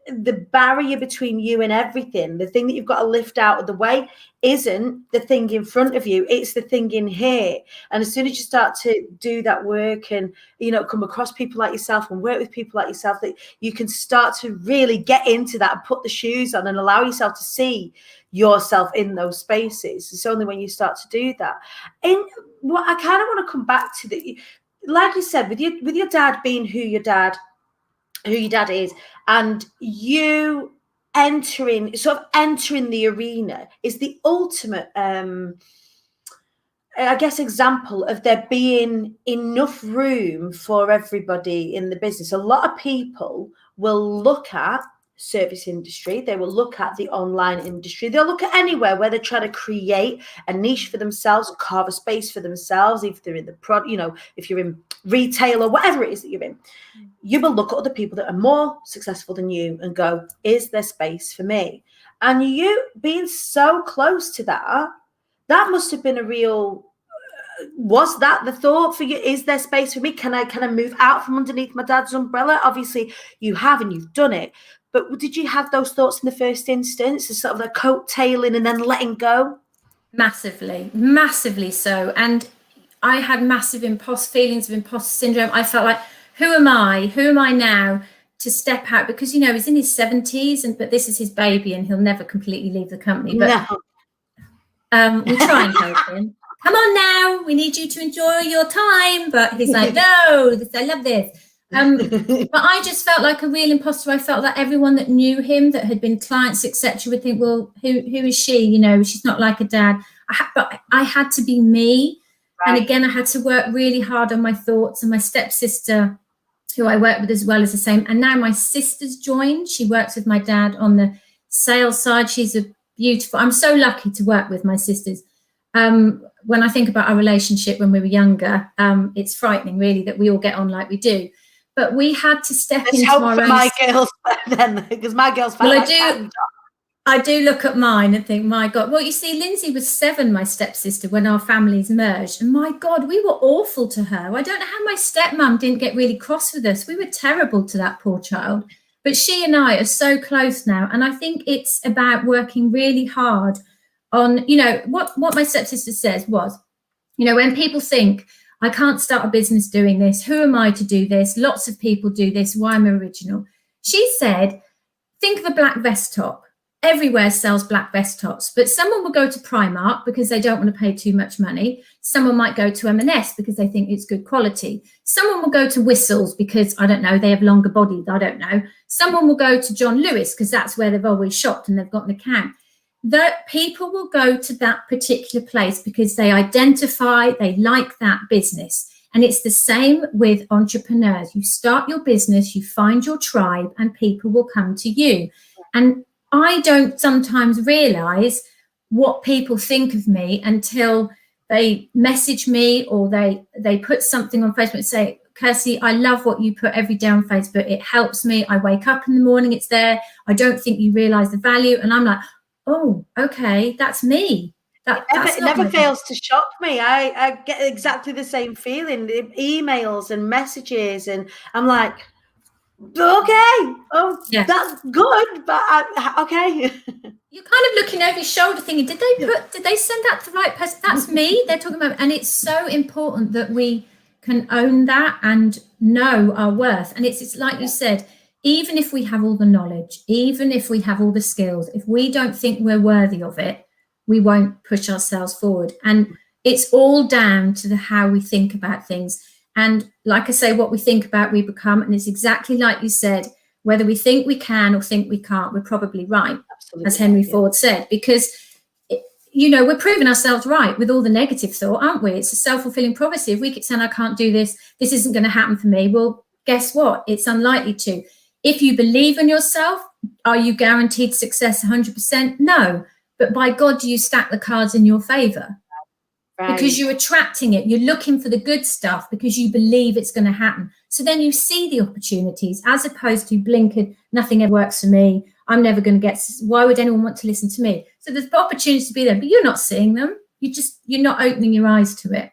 Speaker 1: The barrier between you and everything, the thing that you've got to lift out of the way, isn't the thing in front of you. It's the thing in here. And as soon as you start to do that work and come across people like yourself and work with people like yourself, that you can start to really get into that and put the shoes on and allow yourself to see yourself in those spaces. It's only when you start to do that. And what I kind of want to come back to, that, like you said, with your dad being who your dad is, and you entering the arena is the ultimate example of there being enough room for everybody in the business. A lot of people will look at service industry, they will look at the online industry, they'll look at anywhere where they're trying to create a niche for themselves, carve a space for themselves, if they're in the if you're in retail or whatever it is that you're in. You will look at other people that are more successful than you and go, is there space for me? And you being so close to that must have been a real, was that the thought for you? Is there space for me? Can I move out from underneath my dad's umbrella? Obviously you have, and you've done it. But did you have those thoughts in the first instance, as sort of a coattailing and then letting go? Massively so. And I had massive feelings of imposter syndrome. I felt like, who am I now to step out? Because, he's in his 70s, but this is his baby and he'll never completely leave the company. But we try and help him. Come on now, we need you to enjoy your time. But he's like, no, I love this. But I just felt like a real imposter. I felt that everyone that knew him, that had been clients, etc., would think, well, who is she? She's not like a dad. But I had to be me. Right. And again, I had to work really hard on my thoughts. And my stepsister, who I work with as well, is the same. And now my sister's joined. She works with my dad on the sales side. She's I'm so lucky to work with my sisters. When I think about our relationship when we were younger, it's frightening, really, that we all get on like we do. But we had to step into our own. My girls then, because my girls. Well, I do look at mine and think, my God. Well, you see, Lindsay was 7, my stepsister, when our families merged, and my God, we were awful to her. I don't know how my stepmom didn't get really cross with us. We were terrible to that poor child. But she and I are so close now, and I think it's about working really hard on, what my stepsister says was, when people think, I can't start a business doing this. Who am I to do this? Lots of people do this. Why am I original? She said, think of a black vest top. Everywhere sells black vest tops, but someone will go to Primark because they don't want to pay too much money. Someone might go to M&S because they think it's good quality. Someone will go to Whistles because, I don't know, they have longer bodies. I don't know. Someone will go to John Lewis because that's where they've always shopped and they've got an account. That people will go to that particular place because they identify, they like that business.
Speaker 4: And it's the same with entrepreneurs. You start your business, you find your tribe, and people will come to you. And I don't sometimes realize what people think of me until they message me or they put something on Facebook and say, Kirsty, I love what you put every day on Facebook. It helps me. I wake up in the morning, it's there. I don't think you realize the value. And I'm like, oh, okay, that's me.
Speaker 1: It never fails to shock me. I get exactly the same feeling, the emails and messages, and I'm like, okay, oh, yeah, that's good, but okay.
Speaker 4: You're kind of looking over your shoulder thinking, did they send that to the right person? That's me they're talking about. And it's so important that we can own that and know our worth. And it's like you said, even if we have all the knowledge, even if we have all the skills, if we don't think we're worthy of it, we won't push ourselves forward. And it's all down to how we think about things. And like I say, what we think about, we become. And it's exactly like you said, whether we think we can or think we can't, we're probably right. Absolutely. As Henry Ford said, because, we're proving ourselves right with all the negative thought, aren't we? It's a self-fulfilling prophecy. If we keep saying, I can't do this, this isn't going to happen for me. Well, guess what? It's unlikely to. If you believe in yourself, are you guaranteed success 100%? No. But by God, do you stack the cards in your favor? Right. Because you're attracting it. You're looking for the good stuff because you believe it's going to happen. So then you see the opportunities as opposed to blinkered, nothing ever works for me. I'm never going to get, why would anyone want to listen to me? So there's opportunities to be there, but you're not seeing them. You're not opening your eyes to it.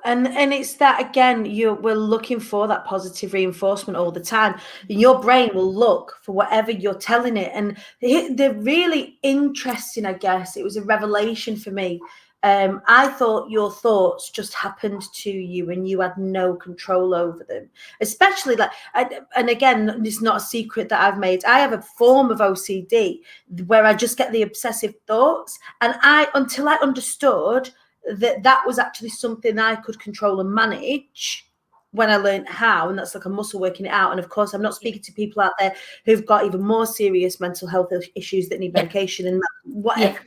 Speaker 1: And it's that, again, we're looking for that positive reinforcement all the time. Your brain will look for whatever you're telling it. And they're really interesting, I guess. It was a revelation for me. I thought your thoughts just happened to you and you had no control over them, especially and again, it's not a secret that I've made. I have a form of OCD where I just get the obsessive thoughts. And until I understood that was actually something I could control and manage when I learned how, and that's like a muscle working it out. And of course, I'm not speaking to people out there who've got even more serious mental health issues that need medication and whatever,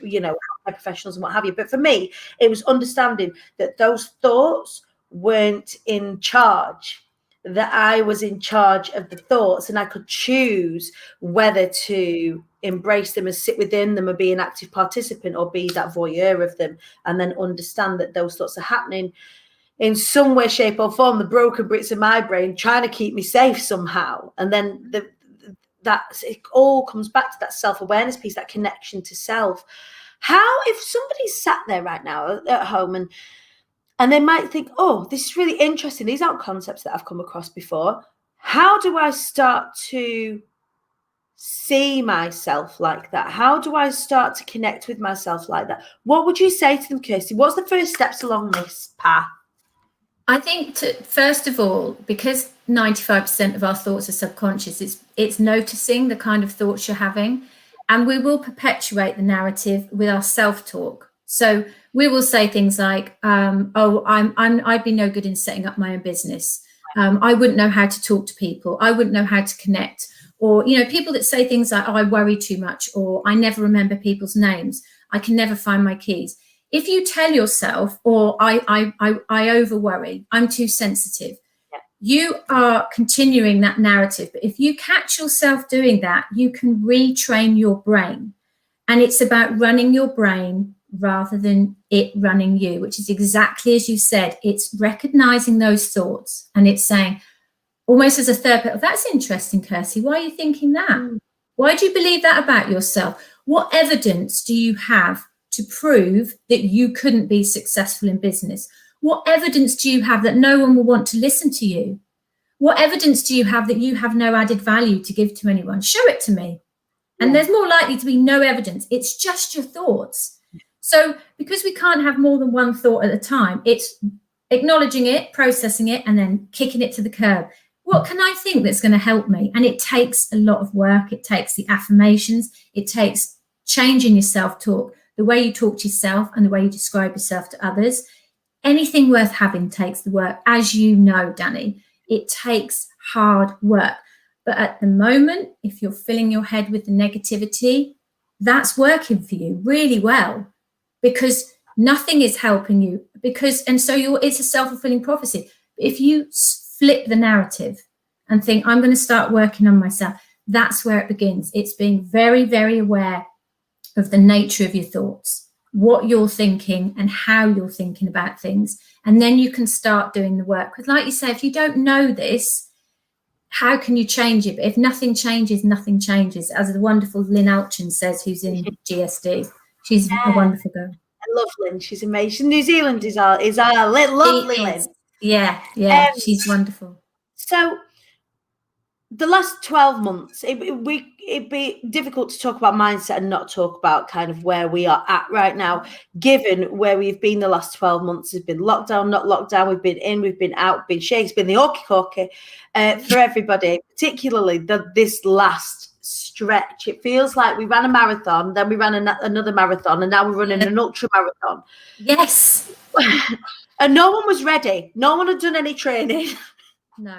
Speaker 1: professionals and what have you. But for me, it was understanding that those thoughts weren't in charge, that I was in charge of the thoughts, and I could choose whether to embrace them and sit within them and be an active participant or be that voyeur of them, and then understand that those thoughts are happening in some way, shape or form, the broken bricks of my brain trying to keep me safe somehow. And then it all comes back to that self-awareness piece, that connection to self. How, if somebody's sat there right now at home and they might think, oh, this is really interesting, these aren't concepts that I've come across before. How do I start to see myself like that? How do I start to connect with myself like that? What would you say to them, Kirsty? What's the first steps along this path?
Speaker 4: I think, first of all, because 95% of our thoughts are subconscious, it's noticing the kind of thoughts you're having, and we will perpetuate the narrative with our self-talk. So we will say things like, I'd be no good in setting up my own business. I wouldn't know how to talk to people. I wouldn't know how to connect. Or, people that say things like, I worry too much, or I never remember people's names. I can never find my keys. If you tell yourself, or I over worry, I'm too sensitive, you are continuing that narrative. But if you catch yourself doing that, you can retrain your brain. And it's about running your brain rather than it running you, which is exactly as you said. It's recognizing those thoughts and it's saying, almost as a therapist, oh, that's interesting, Kirsty. Why are you thinking that? Why do you believe that about yourself? What evidence do you have to prove that you couldn't be successful in business? What evidence do you have that no one will want to listen to you? What evidence do you have that you have no added value to give to anyone? Show it to me. And there's more likely to be no evidence. It's just your thoughts. So because we can't have more than one thought at a time, it's acknowledging it, processing it, and then kicking it to the curb. What can I think that's going to help me? And it takes a lot of work. It takes the affirmations. It takes changing your self-talk, the way you talk to yourself and the way you describe yourself to others. Anything worth having takes the work. As you know, Dani, it takes hard work. But at the moment, if you're filling your head with the negativity, that's working for you really well, because nothing is helping you. And so it's a self-fulfilling prophecy. If you flip the narrative and think, I'm going to start working on myself, that's where it begins. It's being very, very aware of the nature of your thoughts, what you're thinking and how you're thinking about things. And then you can start doing the work. Because like you say, if you don't know this, how can you change it? But if nothing changes, nothing changes. As the wonderful Lynn Alchin says, who's in GSD. She's a wonderful girl.
Speaker 1: I love Lynn. She's amazing. New Zealand is our lovely Lynn.
Speaker 4: Yeah, she's wonderful.
Speaker 1: So the last 12 months, it'd be difficult to talk about mindset and not talk about kind of where we are at right now, given where we've been the last 12 months. It's been lockdown, not lockdown. We've been in, we've been out, we've been shaky. It's been the hawky for everybody, particularly this last stretch. It feels like we ran a marathon, then we ran another marathon, and now we're running an ultra marathon.
Speaker 4: Yes.
Speaker 1: And no one was ready. No one had done any training.
Speaker 4: No,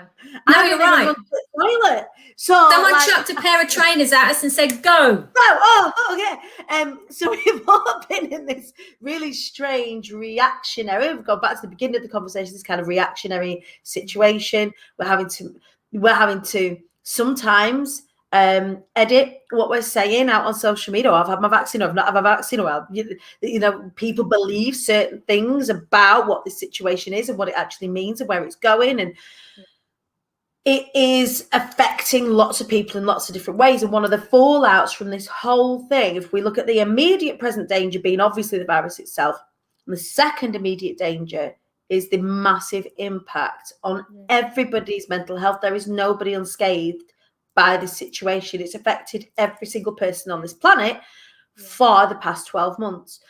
Speaker 4: you're right.
Speaker 1: Toilet. So
Speaker 4: someone chucked a pair of trainers at us and said, "Go."
Speaker 1: Okay. So we've all been in this really strange reactionary. We've gone back to the beginning of the conversation. This kind of reactionary situation. We're having to sometimes edit what we're saying out on social media. I've had my vaccine, or I've not had my vaccine. Well, people believe certain things about what this situation is and what it actually means and where it's going, and it is affecting lots of people in lots of different ways. And one of the fallouts from this whole thing, if we look at the immediate present danger being obviously the virus itself, and the second immediate danger is the massive impact on everybody's mental health. There is nobody unscathed by this situation. It's affected every single person on this planet for the past 12 months.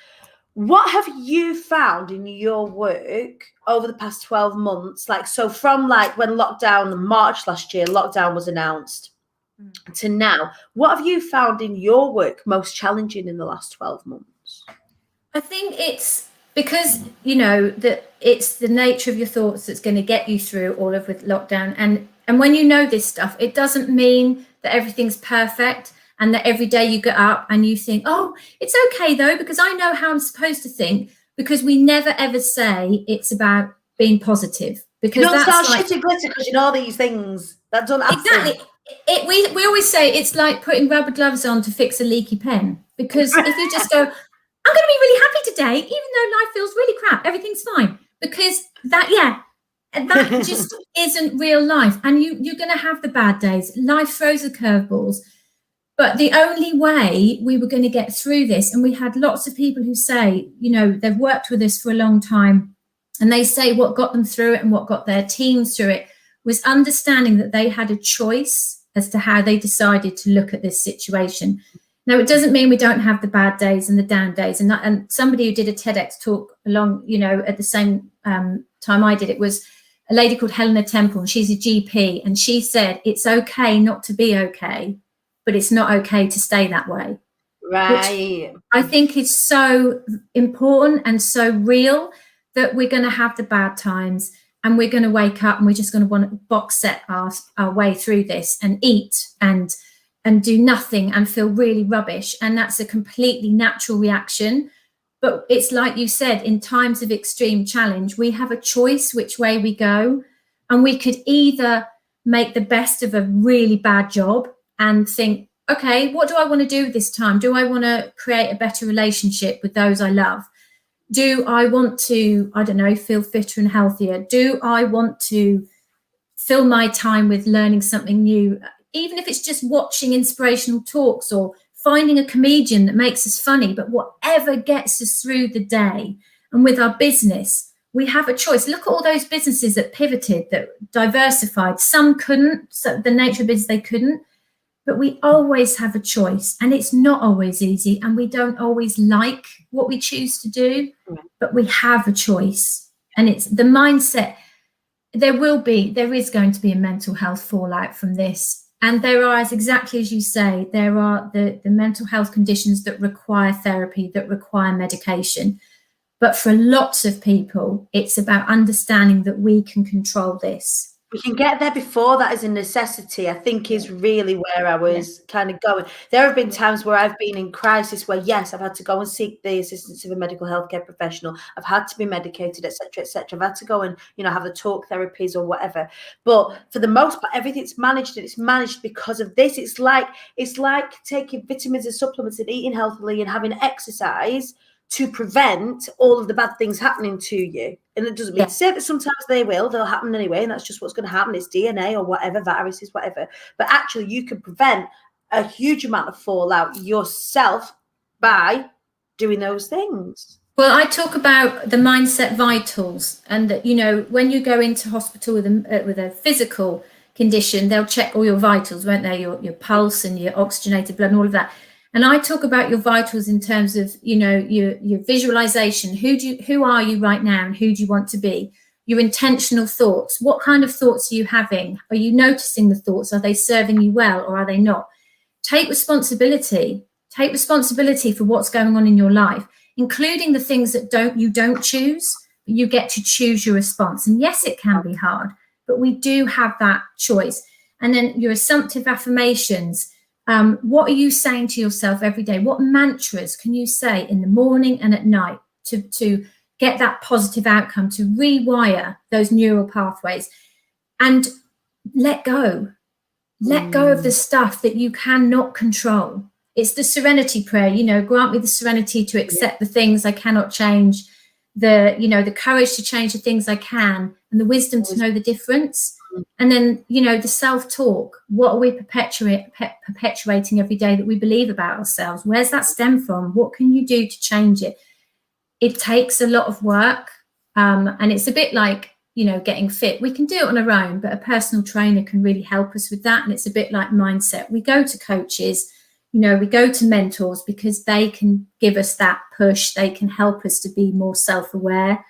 Speaker 1: What have you found in your work over the past 12 months? Like, so from like when lockdown, March last year, lockdown was announced to now, what have you found in your work most challenging in the last 12 months?
Speaker 4: I think it's because, that it's the nature of your thoughts that's going to get you through all of with lockdown. And when you know this stuff, it doesn't mean that everything's perfect and that every day you get up and you think, oh, it's okay though, because I know how I'm supposed to think, because we never ever say it's about being positive. Because
Speaker 1: you don't start shit and glitter because you know these things. That don't happen.
Speaker 4: Exactly. We always say it's like putting rubber gloves on to fix a leaky pen. Because if you just go, I'm going to be really happy today, even though life feels really crap, everything's fine. Because that just isn't real life. And you're going to have the bad days. Life throws the curveballs. But the only way we were going to get through this, and we had lots of people who say, they've worked with us for a long time, and they say what got them through it and what got their teams through it was understanding that they had a choice as to how they decided to look at this situation. Now, it doesn't mean we don't have the bad days and the down days. And somebody who did a TEDx talk along, at the same time I did it was a lady called Helena Temple, and she's a GP, and she said, it's okay not to be okay, but it's not okay to stay that way.
Speaker 1: Right.
Speaker 4: Which I think is so important and so real, that we're going to have the bad times and we're going to wake up and we're just going to want to box set our way through this and eat and do nothing and feel really rubbish. And that's a completely natural reaction. But it's like you said, in times of extreme challenge, we have a choice which way we go. And we could either make the best of a really bad job and think, okay, what do I want to do this time? Do I want to create a better relationship with those I love? Do I want to, feel fitter and healthier? Do I want to fill my time with learning something new? Even if it's just watching inspirational talks or finding a comedian that makes us funny, but whatever gets us through the day. And with our business, we have a choice. Look at all those businesses that pivoted, that diversified. Some couldn't, so the nature of business, they couldn't. But we always have a choice, and it's not always easy, and we don't always like what we choose to do, but we have a choice. And it's the mindset. There is going to be a mental health fallout from this. And there are, exactly as you say, there are the mental health conditions that require therapy, that require medication. But for lots of people, it's about understanding that we can control this.
Speaker 1: we can get there before that as a necessity, I think, is really where I was kind of going. There have been times where I've been in crisis where, yes, I've had to go and seek the assistance of a medical healthcare professional. I've had to be medicated, etc., etc. I've had to go and, have the talk therapies or whatever. But for the most part, everything's managed, and it's managed because of this. It's like taking vitamins and supplements and eating healthily and having exercise to prevent all of the bad things happening to you. And it doesn't mean to say that sometimes they'll happen anyway, and that's just what's going to happen. It's DNA or whatever, viruses, whatever. But actually, you can prevent a huge amount of fallout yourself by doing those things.
Speaker 4: Well, I talk about the mindset vitals, and that, when you go into hospital with a physical condition, they'll check all your vitals, won't they? Your pulse and your oxygenated blood and all of that. And I talk about your vitals in terms of, your visualization. Who are you right now, and who do you want to be? Your intentional thoughts. What kind of thoughts are you having? Are you noticing the thoughts? Are they serving you well, or are they not? Take responsibility. Take responsibility for what's going on in your life, including the things that you don't choose, but you get to choose your response. And yes, it can be hard, but we do have that choice. And then your assumptive affirmations. What are you saying to yourself every day? What mantras can you say in the morning and at night to get that positive outcome, to rewire those neural pathways? And let go. Let go of the stuff that you cannot control. It's the serenity prayer, grant me the serenity to accept the things I cannot change, the courage to change the things I can, and the wisdom to know the difference. And then, the self-talk. What are we perpetuating every day that we believe about ourselves? Where's that stem from? What can you do to change it? It takes a lot of work. And it's a bit like, getting fit. We can do it on our own, but a personal trainer can really help us with that. And it's a bit like mindset. We go to coaches, we go to mentors because they can give us that push. They can help us to be more self-aware.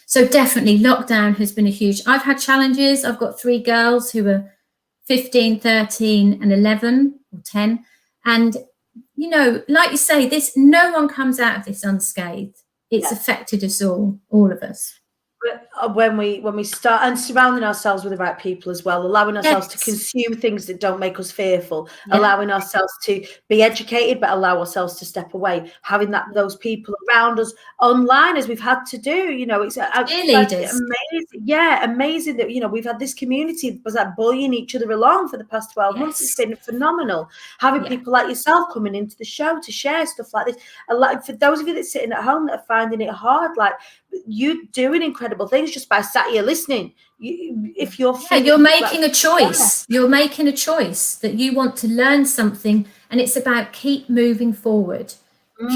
Speaker 4: So definitely lockdown has been a huge, I've had challenges. I've got 3 girls who are 15, 13 and 11 or 10. And, like you say, no one comes out of this unscathed. It's affected us all of us.
Speaker 1: When we start, and surrounding ourselves with the right people as well, allowing ourselves to consume things that don't make us fearful, allowing ourselves to be educated, but allow ourselves to step away, having those people around us online, as we've had to do. It's amazing that we've had this community was like bullying each other along for the past 12 months. It's been phenomenal having people like yourself coming into the show to share stuff like this. For those of you that are sitting at home that are finding it hard, like, you doing incredible things just by sat here listening. You're making a choice. You're making a choice that you want to learn something, and it's about keep moving forward.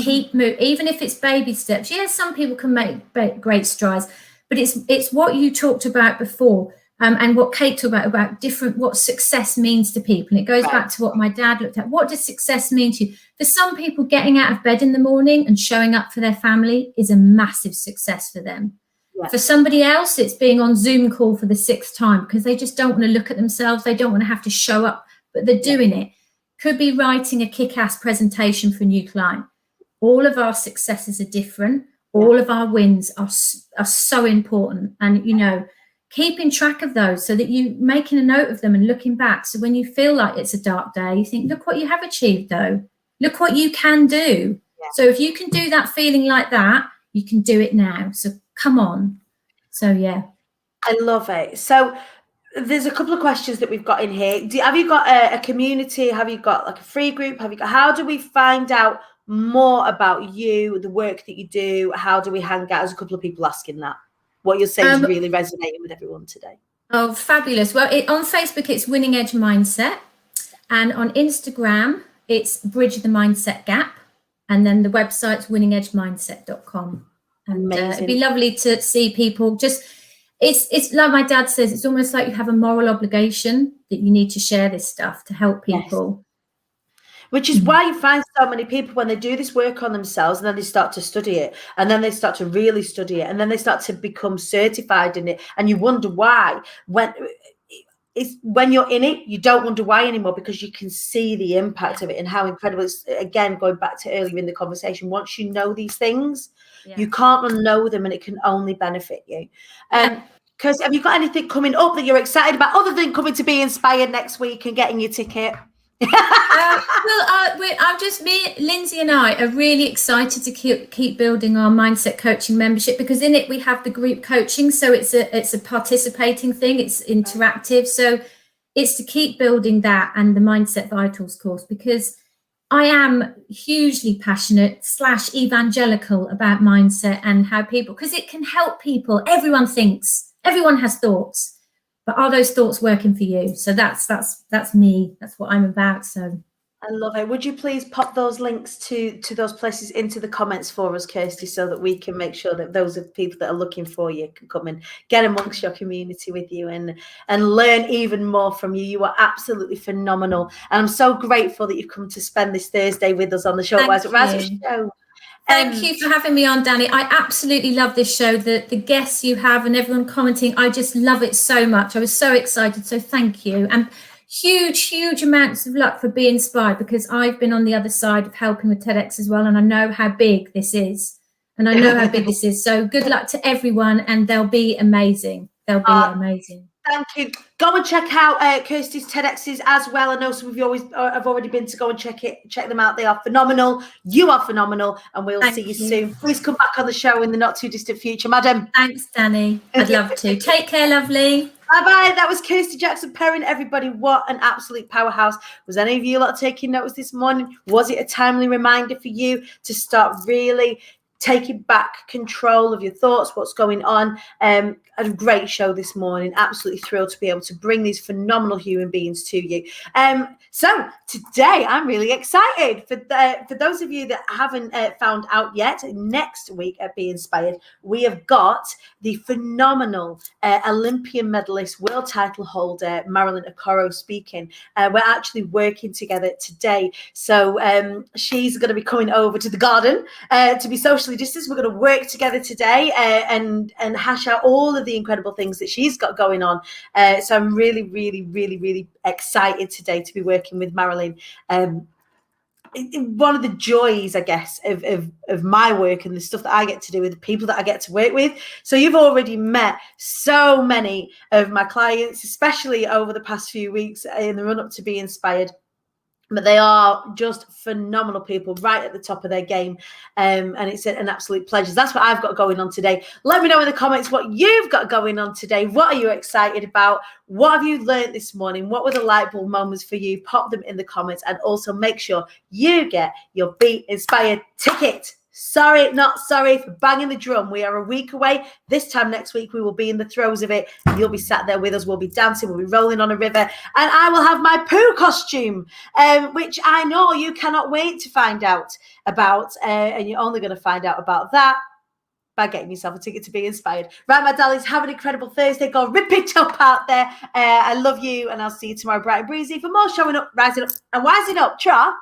Speaker 1: Keep moving, even if it's baby steps. Yes, some people can make great strides, but it's what you talked about before, and what Kate talked about what success means to people. And it goes back to what my dad looked at. What does success mean to you? For some people, getting out of bed in the morning and showing up for their family is a massive success for them. Yeah. For somebody else, it's being on Zoom call for the 6th time because they just don't want to look at themselves. They don't want to have to show up, but they're doing it. Could be writing a kick-ass presentation for a new client. All of our successes are different. All of our wins are so important. And, keeping track of those so that you making a note of them and looking back. So when you feel like it's a dark day, you think, look what you have achieved, though. Look what you can do. Yeah. So if you can do that feeling like that, you can do it now. So come on. So, yeah. I love it. So there's a couple of questions that we've got in here. Have you got a community? Have you got like a free group? How do we find out more about you, the work that you do? How do we hang out? There's a couple of people asking that. What you're saying is really resonating with everyone today.
Speaker 4: Oh, fabulous. Well, on Facebook, it's Winning Edge Mindset. And on Instagram, it's Bridge the Mindset Gap. And then the website's winningedgemindset.com. And it'd be lovely to see people it's like my dad says, it's almost like you have a moral obligation that you need to share this stuff to help people.
Speaker 1: Yes. Which is why you find so many people when they do this work on themselves and then they start to study it and then they start to really study it and then they start to become certified in it. And you wonder why. When you're in it, you don't wonder why anymore because you can see the impact of it and how incredible it's, again, going back to earlier in the conversation, once you know these things, you can't unknow them and it can only benefit you. Kirsty, have you got anything coming up that you're excited about other than coming to Be Inspired next week and getting your ticket?
Speaker 4: I'm just Lindsay and I are really excited to keep building our mindset coaching membership, because in it we have the group coaching, so it's a participating thing, it's interactive, so it's to keep building that, and the Mindset Vitals course, because I am hugely passionate / evangelical about mindset and how people, because it can help people. Everyone has thoughts. But are those thoughts working for you? So that's me. That's what I'm about. So
Speaker 1: I love it. Would you please pop those links to those places into the comments for us, Kirsty, so that we can make sure that those are people that are looking for you can come and get amongst your community with you and learn even more from you. You are absolutely phenomenal. And I'm so grateful that you've come to spend this Thursday with us on the Short Wise Up show.
Speaker 4: Thank you for having me on, Dani. I absolutely love this show. The guests you have and everyone commenting, I just love it so much. I was so excited. So thank you. And huge amounts of luck for Be Inspired, because I've been on the other side of helping with TEDx as well. And I know how big this is. So good luck to everyone, and they'll be amazing. Amazing.
Speaker 1: Thank you. Go and check out Kirsty's TEDx's as well. I know some of you have already been to go and check them out. They are phenomenal. You are phenomenal, and we'll see you soon. Please come back on the show in the not too distant future, madam.
Speaker 4: Thanks, Dani. I'd love to. Take care, lovely.
Speaker 1: Bye-bye. That was Kirsty Jackson Perrin, everybody. What an absolute powerhouse. Was any of you lot taking notes this morning? Was it a timely reminder for you to start really taking back control of your thoughts, what's going on? A great show this morning. Absolutely thrilled to be able to bring these phenomenal human beings to you. So today I'm really excited for those of you that haven't found out yet. Next week at Be Inspired, we have got the phenomenal Olympian medalist, world title holder Marilyn Okoro speaking. We're actually working together today, so she's going to be coming over to the garden to be socially distanced. We're going to work together today and hash out all of the incredible things that she's got going on. So I'm really excited today to be working with Marilyn. One of the joys, I guess, of my work and the stuff that I get to do with the people that I get to work with. So you've already met so many of my clients, especially over the past few weeks in the run up to Be Inspired. But they are just phenomenal people, right at the top of their game. And it's an absolute pleasure. That's what I've got going on today. Let me know in the comments what you've got going on today. What are you excited about? What have you learned this morning? What were the light bulb moments for you? Pop them in the comments, and also make sure you get your Be Inspired ticket. Sorry, not sorry for banging the drum. We are a week away. This time next week, we will be in the throes of it. You'll be sat there with us. We'll be dancing. We'll be rolling on a river. And I will have my poo costume, which I know you cannot wait to find out about. And you're only going to find out about that by getting yourself a ticket to Be Inspired. Right, my darlings, have an incredible Thursday. Go rip it up out there. I love you, and I'll see you tomorrow bright and breezy for more showing up, rising up, and wising up. Tra.